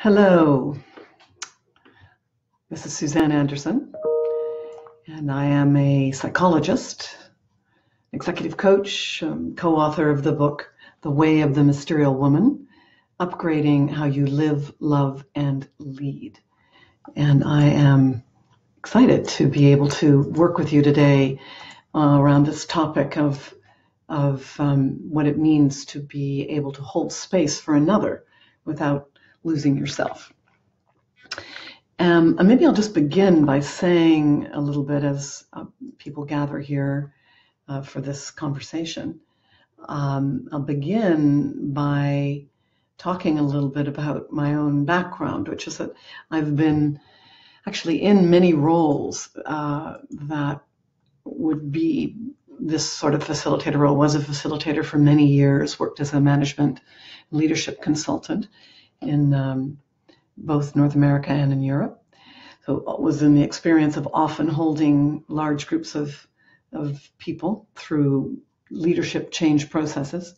Hello, this is Suzanne Anderson, and I am a psychologist, executive coach, co-author of the book, The Way of the Mysterial Woman, Upgrading How You Live, Love, and Lead. And I am excited to be able to work with you today around this topic of what it means to be able to hold space for another without losing yourself. And maybe I'll just begin by saying a little bit as people gather here for this conversation. I'll begin by talking a little bit about my own background, which is that I've been actually in many roles that would be this sort of facilitator role. Was a facilitator for many years, worked as a management leadership consultant in both North America and in Europe. So I was in the experience of often holding large groups of people through leadership change processes.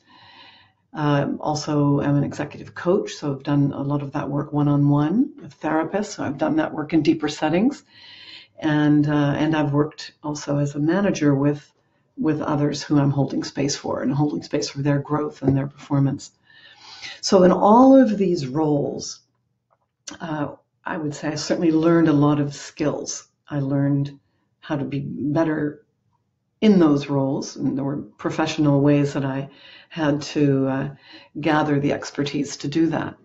Also, I'm an executive coach, so I've done a lot of that work one-on-one with therapists. So I've done that work in deeper settings, and I've worked also as a manager with others who I'm holding space for and holding space for their growth and their performance. So in all of these roles, I would say I certainly learned a lot of skills. I learned how to be better in those roles, and there were professional ways that I had to gather the expertise to do that.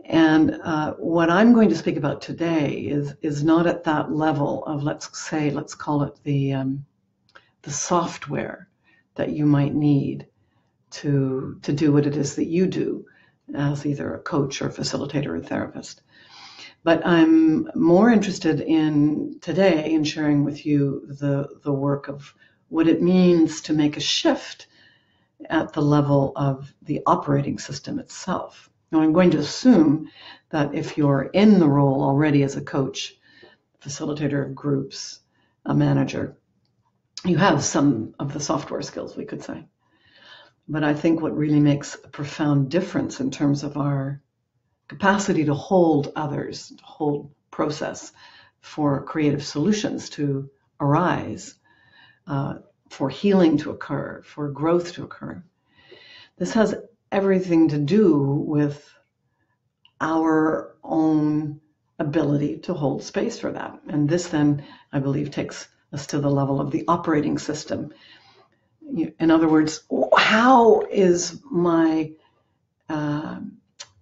And what I'm going to speak about today is not at that level of, let's call it the software that you might need to do what it is that you do as either a coach or facilitator or therapist. But I'm more interested in today in sharing with you the work of what it means to make a shift at the level of the operating system itself. Now, I'm going to assume that if you're in the role already as a coach, facilitator of groups, a manager, you have some of the software skills, we could say. But I think what really makes a profound difference in terms of our capacity to hold others, to hold process, for creative solutions to arise, for healing to occur, for growth to occur. This has everything to do with our own ability to hold space for that. And this then, I believe, takes us to the level of the operating system. In other words, how is my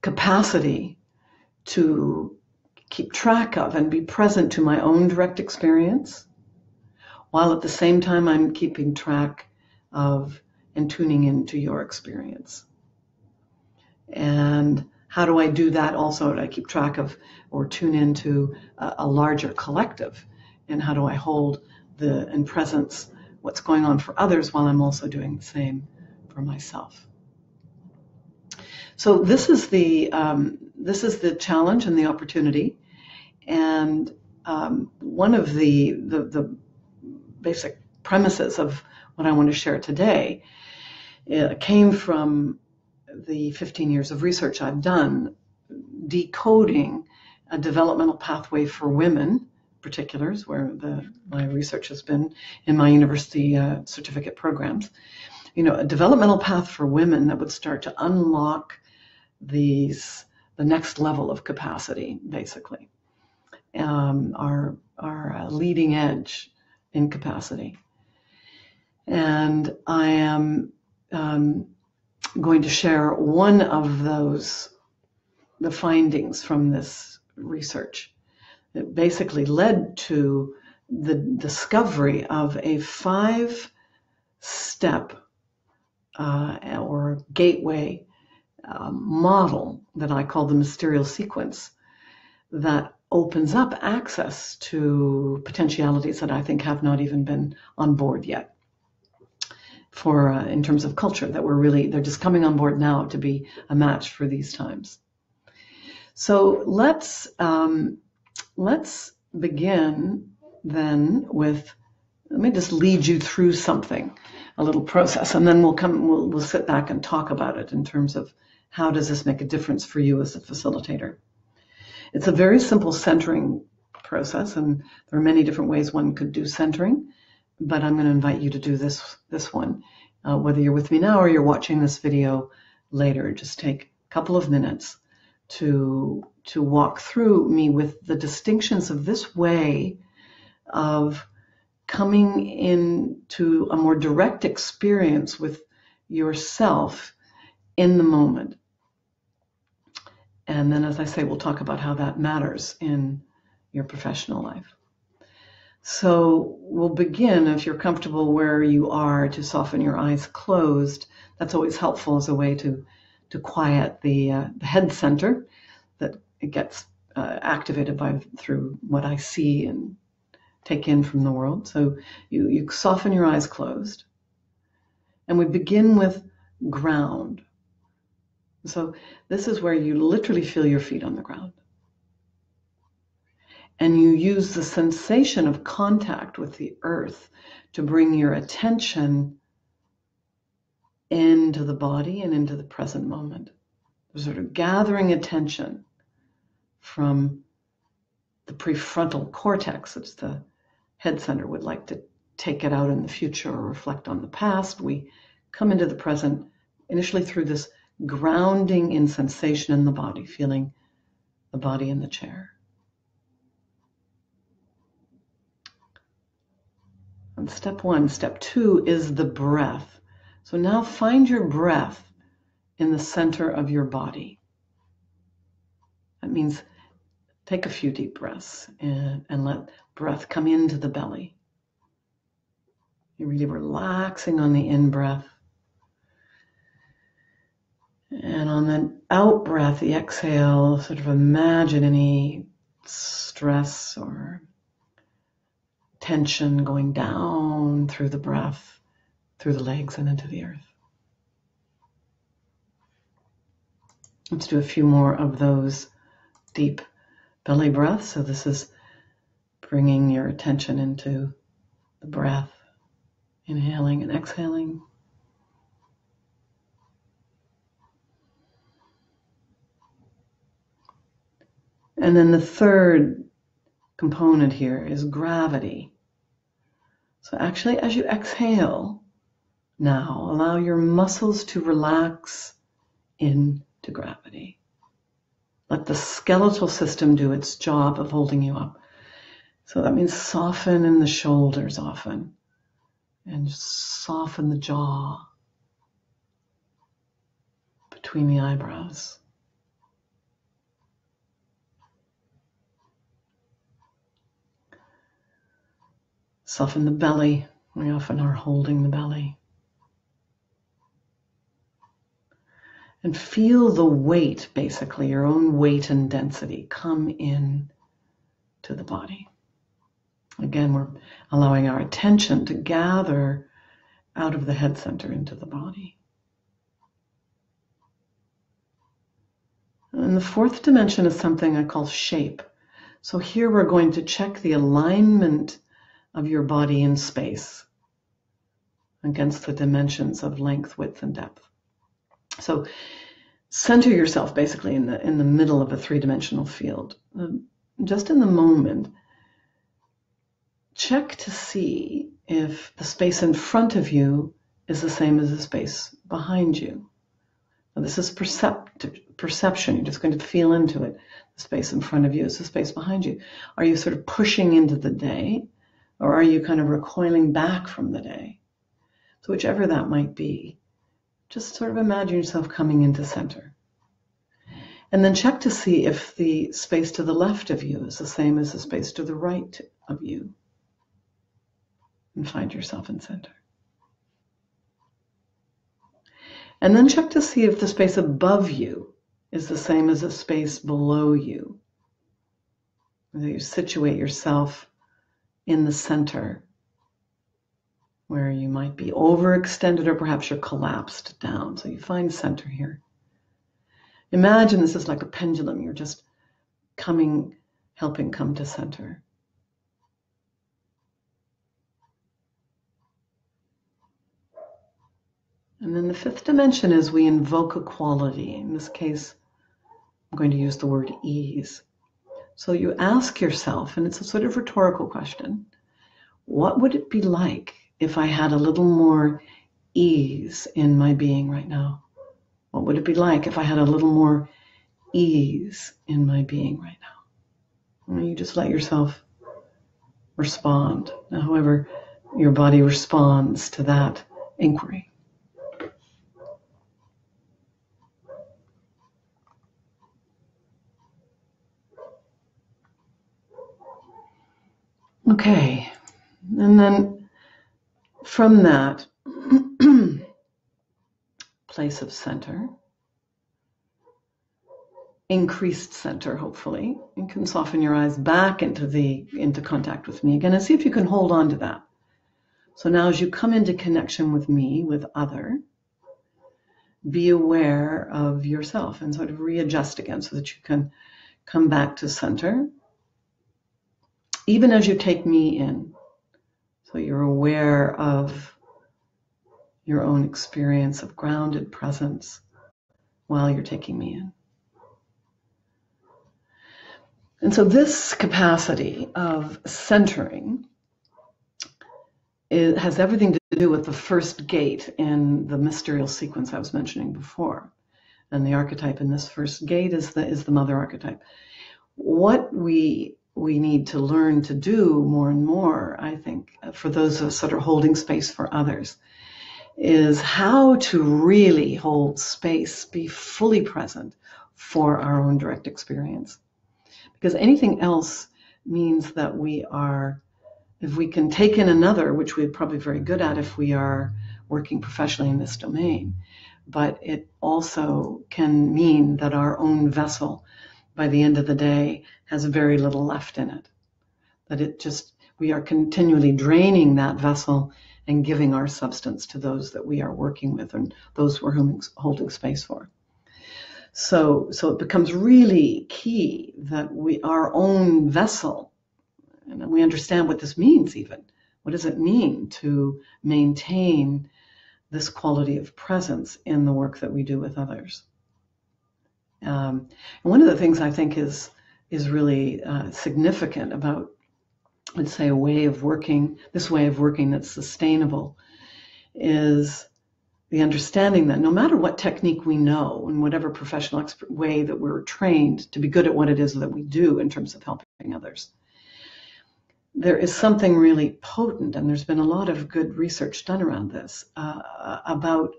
capacity to keep track of and be present to my own direct experience, while at the same time I'm keeping track of and tuning into your experience? And how do I do that also? Do I keep track of or tune into a larger collective? And how do I hold in presence what's going on for others while I'm also doing the same for myself? So this is the challenge and the opportunity, and one of the basic premises of what I want to share today came from the 15 years of research I've done decoding a developmental pathway for women. Particulars where my research has been in my university certificate programs, a developmental path for women that would start to unlock the next level of capacity, basically, our leading edge in capacity. And I am going to share one of the findings from this research. It basically led to the discovery of a 5-step or gateway model that I call the Mysterial sequence, that opens up access to potentialities that I think have not even been on board yet for in terms of culture, that they're just coming on board now to be a match for these times. So let's begin then with, let me just lead you through something, a little process, and then we'll sit back and talk about it in terms of how does this make a difference for you as a facilitator? It's a very simple centering process, and there are many different ways one could do centering, but I'm going to invite you to do this one. Whether you're with me now or you're watching this video later, just take a couple of minutes to walk through me with the distinctions of this way of coming into a more direct experience with yourself in the moment. And then, as I say, we'll talk about how that matters in your professional life. So we'll begin, if you're comfortable where you are, to soften your eyes closed. That's always helpful as a way to quiet the head center that it gets activated through what I see and take in from the world. So you soften your eyes closed. And we begin with ground. So this is where you literally feel your feet on the ground. And you use the sensation of contact with the earth to bring your attention into the body and into the present moment. You're sort of gathering attention from the prefrontal cortex, which the head center would like to take it out in the future or reflect on the past. We come into the present initially through this grounding in sensation in the body, feeling the body in the chair. And step one. Step two is the breath. So now find your breath in the center of your body. That means take a few deep breaths and let breath come into the belly. You're really relaxing on the in-breath. And on the out-breath, the exhale, sort of imagine any stress or tension going down through the breath, through the legs and into the earth. Let's do a few more of those deep belly breaths. So this is bringing your attention into the breath, inhaling and exhaling. And then the third component here is gravity. So actually, as you exhale, now allow your muscles to relax into gravity. Let the skeletal system do its job of holding you up. So that means soften in the shoulders often, and soften the jaw between the eyebrows. Soften the belly. We often are holding the belly. And feel the weight, basically, your own weight and density come in to the body. Again, we're allowing our attention to gather out of the head center into the body. And the fourth dimension is something I call shape. So here we're going to check the alignment of your body in space against the dimensions of length, width, and depth. So center yourself basically in the middle of a three-dimensional field. Just in the moment, check to see if the space in front of you is the same as the space behind you. Now, this is perception. You're just going to feel into it. The space in front of you is the space behind you. Are you sort of pushing into the day, or are you kind of recoiling back from the day? So whichever that might be, just sort of imagine yourself coming into center. And then check to see if the space to the left of you is the same as the space to the right of you. And find yourself in center. And then check to see if the space above you is the same as the space below you. Whether you situate yourself in the center, where you might be overextended or perhaps you're collapsed down. So you find center here. Imagine this is like a pendulum. You're just helping come to center. And then the fifth dimension is we invoke a quality. In this case, I'm going to use the word ease. So you ask yourself, and it's a sort of rhetorical question, what would it be like if I had a little more ease in my being right now? What would it be like if I had a little more ease in my being right now? And you just let yourself respond, however your body responds to that inquiry. Okay, and then from that place of center, increased center, hopefully, you can soften your eyes back into contact with me again and see if you can hold on to that. So now as you come into connection with me, with other, be aware of yourself and sort of readjust again so that you can come back to center, even as you take me in. So you're aware of your own experience of grounded presence while you're taking me in. And so this capacity of centering has everything to do with the first gate in the Mysterial sequence I was mentioning before. And the archetype in this first gate is the mother archetype. What we need to learn to do more and more, I think, for those of us that are holding space for others, is how to really hold space, be fully present for our own direct experience. Because anything else means that we are, if we can take in another, which we're probably very good at if we are working professionally in this domain, but it also can mean that our own vessel, by the end of the day, has very little left in it. That we are continually draining that vessel and giving our substance to those that we are working with and those we're holding space for. So it becomes really key that our own vessel, and we understand what this means even. What does it mean to maintain this quality of presence in the work that we do with others? And one of the things I think is really significant about, let's say, this way of working that's sustainable, is the understanding that no matter what technique we know and whatever professional way that we're trained to be good at what it is that we do in terms of helping others, there is something really potent, and there's been a lot of good research done around this, about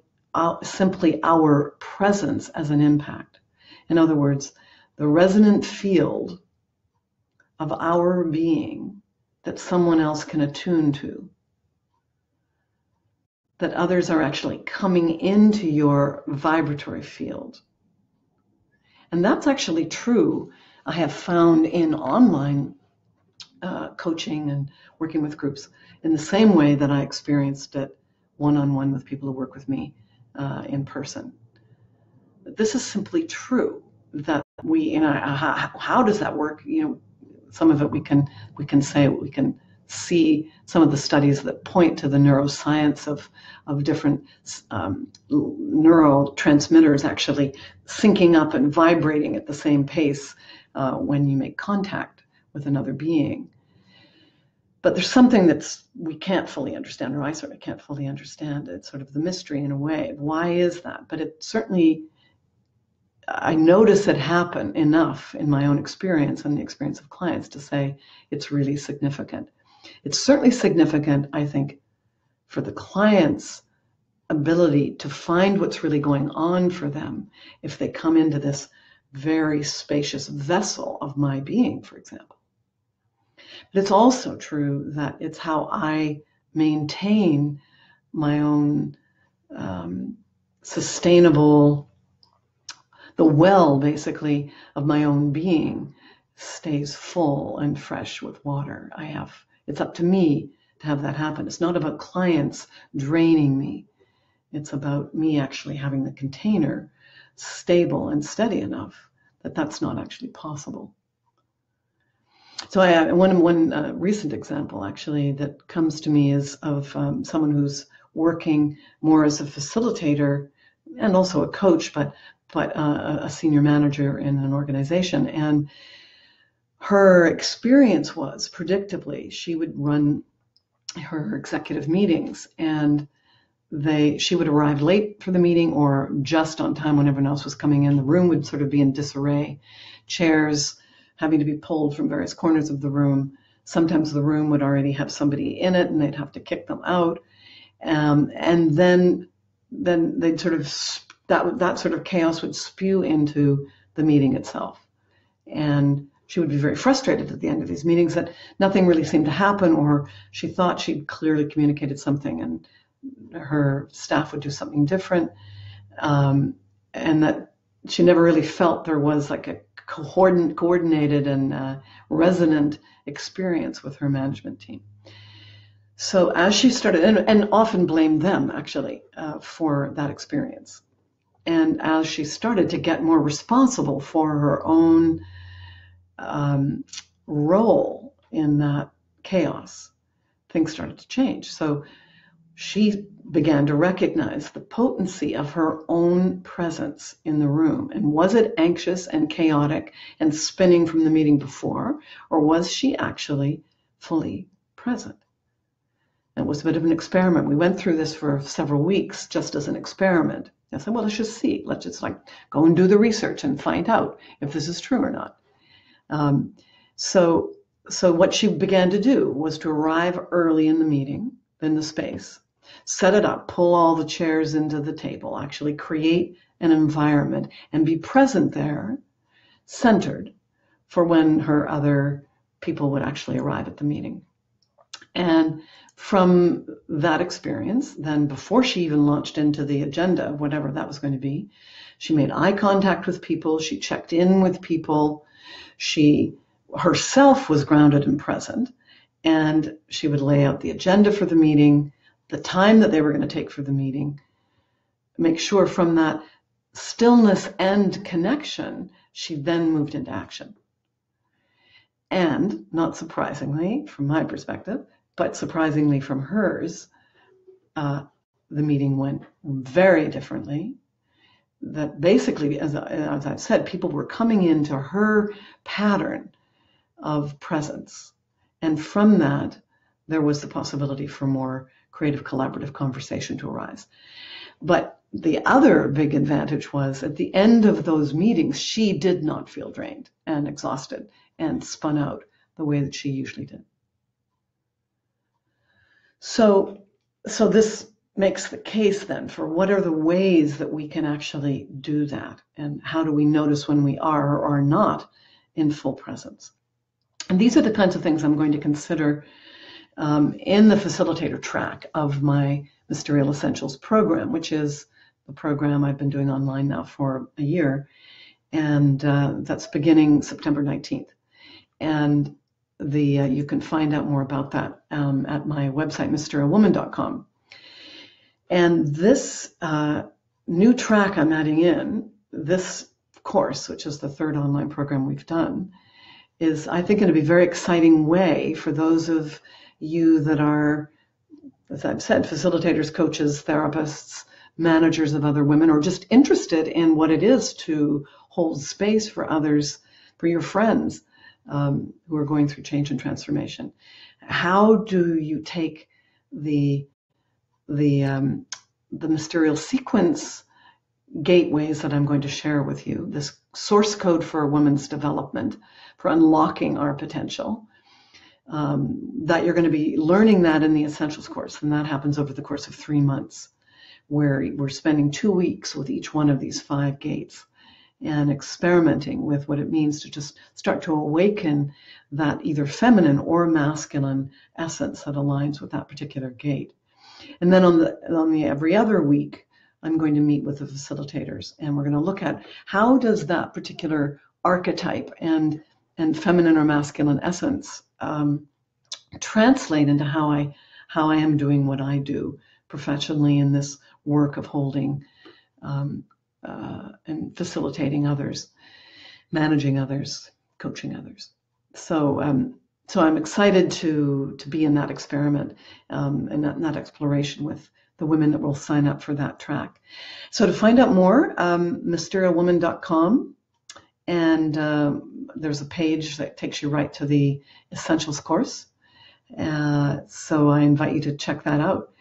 simply our presence as an impact. In other words, the resonant field of our being that someone else can attune to, that others are actually coming into your vibratory field. And that's actually true, I have found, in online coaching and working with groups, in the same way that I experienced it one-on-one with people who work with me in person. This is simply true, that how does that work? Some of it we can see some of the studies that point to the neuroscience of different neurotransmitters actually syncing up and vibrating at the same pace when you make contact with another being. But there's something we can't fully understand, or I certainly can't fully understand. It's sort of the mystery in a way. Why is that? But it certainly, I notice it happen enough in my own experience and the experience of clients to say it's really significant. It's certainly significant, I think, for the client's ability to find what's really going on for them if they come into this very spacious vessel of my being, for example. But it's also true that it's how I maintain my own sustainable, the well, basically, of my own being stays full and fresh with water. It's up to me to have that happen. It's not about clients draining me. It's about me actually having the container stable and steady enough that that's not actually possible. So one recent example, actually, that comes to me is of someone who's working more as a facilitator and also a coach, but a senior manager in an organization. And her experience was, predictably, she would run her executive meetings, and she would arrive late for the meeting or just on time when everyone else was coming in. The room would sort of be in disarray, chairs having to be pulled from various corners of the room. Sometimes the room would already have somebody in it and they'd have to kick them out. And then they'd sort of, that sort of chaos would spew into the meeting itself. And she would be very frustrated at the end of these meetings that nothing really seemed to happen, or she thought she'd clearly communicated something and her staff would do something different, and that she never really felt there was like a coordinated and resonant experience with her management team. So as she started, and often blamed them actually for that experience, and as she started to get more responsible for her own role in that chaos, things started to change. So she began to recognize the potency of her own presence in the room. And was it anxious and chaotic and spinning from the meeting before, or was she actually fully present? It was a bit of an experiment. We went through this for several weeks just as an experiment. I said, well, let's just see. Let's just go and do the research and find out if this is true or not. So what she began to do was to arrive early in the meeting, in the space, set it up, pull all the chairs into the table, actually create an environment and be present there, centered, for when her other people would actually arrive at the meeting. And from that experience, then before she even launched into the agenda, whatever that was going to be, she made eye contact with people, she checked in with people, she herself was grounded and present, and she would lay out the agenda for the meeting, the time that they were going to take for the meeting, make sure from that stillness and connection, she then moved into action. And not surprisingly, from my perspective, but surprisingly from hers, the meeting went very differently. That basically, as I've said, people were coming into her pattern of presence. And from that, there was the possibility for more creative, collaborative conversation to arise. But the other big advantage was at the end of those meetings, she did not feel drained and exhausted and spun out the way that she usually did. So this makes the case then for what are the ways that we can actually do that, and how do we notice when we are or are not in full presence. And these are the kinds of things I'm going to consider in the facilitator track of my Mysterial Essentials program, which is the program I've been doing online now for a year, and that's beginning September 19th. And you can find out more about that at my website, mysterialwoman.com. And this new track I'm adding in, this course, which is the third online program we've done, is, I think, going to be a very exciting way for those of you that are, as I've said, facilitators, coaches, therapists, managers of other women, or just interested in what it is to hold space for others, for your friends who are going through change and transformation. How do you take the Mysterial sequence gateways that I'm going to share with you, this source code for a woman's development, for unlocking our potential, that you're going to be learning that in the Essentials course, and that happens over the course of 3 months, where we're spending 2 weeks with each one of these 5 gates and experimenting with what it means to just start to awaken that either feminine or masculine essence that aligns with that particular gate. And then on the every other week, I'm going to meet with the facilitators, and we're going to look at how does that particular archetype and feminine or masculine essence translate into how I am doing what I do professionally in this work of holding and facilitating others, managing others, coaching others. So I'm excited to be in that experiment and that exploration with the women that will sign up for that track. So to find out more, mysterialwoman.com, and there's a page that takes you right to the Essentials course. So I invite you to check that out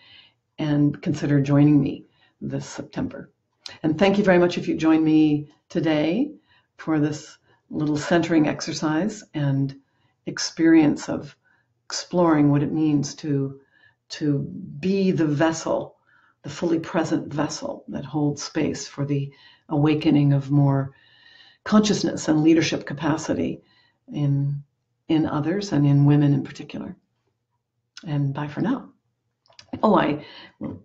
and consider joining me this September. And thank you very much if you joined me today for this little centering exercise and experience of exploring what it means to be the vessel, the fully present vessel that holds space for the awakening of more consciousness and leadership capacity in others and in women in particular. And bye for now. Oh, I will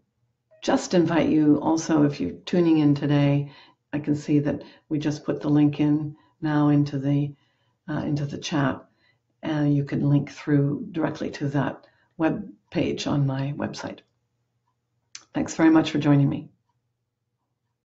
just invite you also, if you're tuning in today, I can see that we just put the link in now into the chat, and you can link through directly to that web page on my website. Thanks very much for joining me.